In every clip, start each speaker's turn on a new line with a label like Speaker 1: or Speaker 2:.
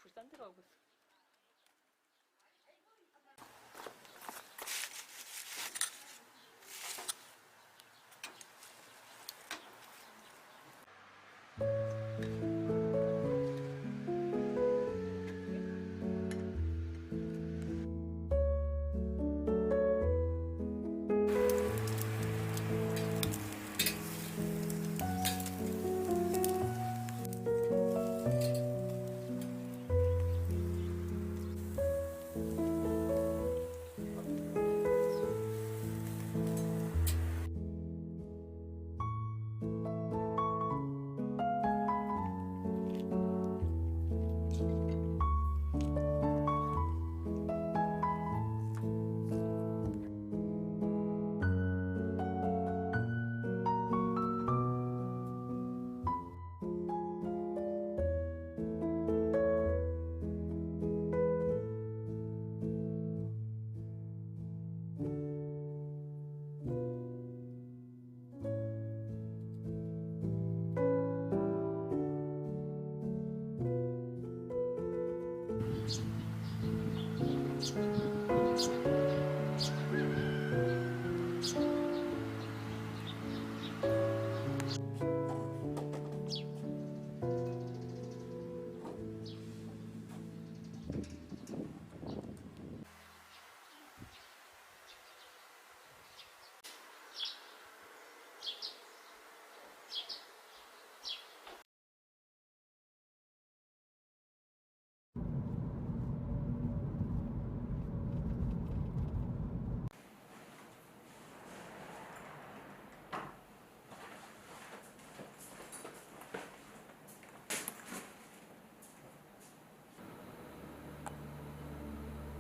Speaker 1: 불 싼 데로 가고 있어.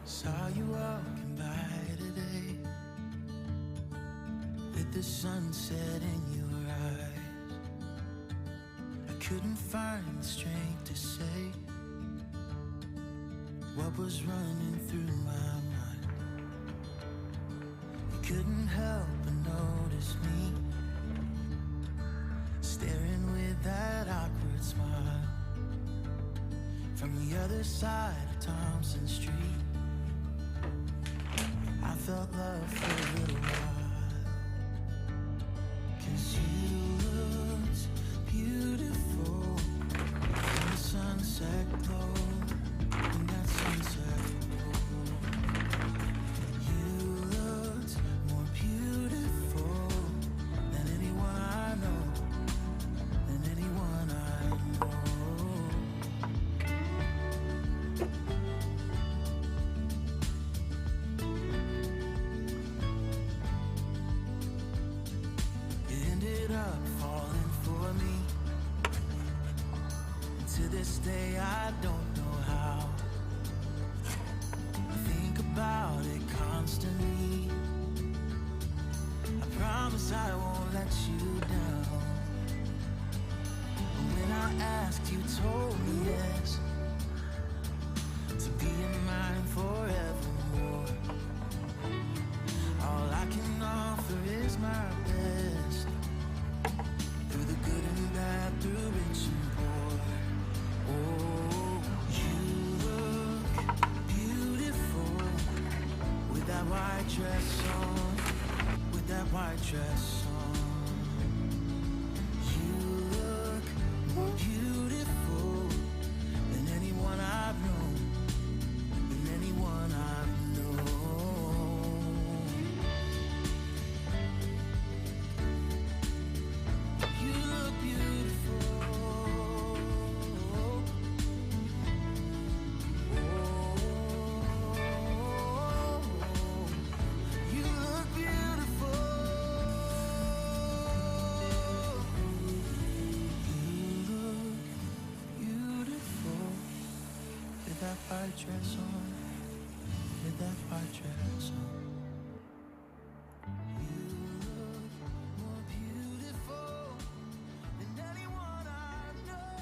Speaker 2: Saw you walking by today, with the sunset in your eyes. I couldn't find the strength to say what was running through my mind. You couldn't help but notice me, staring with that awkward smile from the other side of Thompson Street. I felt love for a little while, 'cause you looked beautiful in the sunset glow, in that sunset glow. You promise I won't let you down. When I asked, you told me yes, to be in mine forevermore. All I can offer is my best, through the good and bad, through rich and poor. Oh, you look beautiful with that white dress on, with that white dress on. You look more beautiful than anyone I've known, than anyone I've known. You look beautiful. You look beautiful. You look beautiful with that white dress on, with that white dress on. You look more beautiful than anyone I know.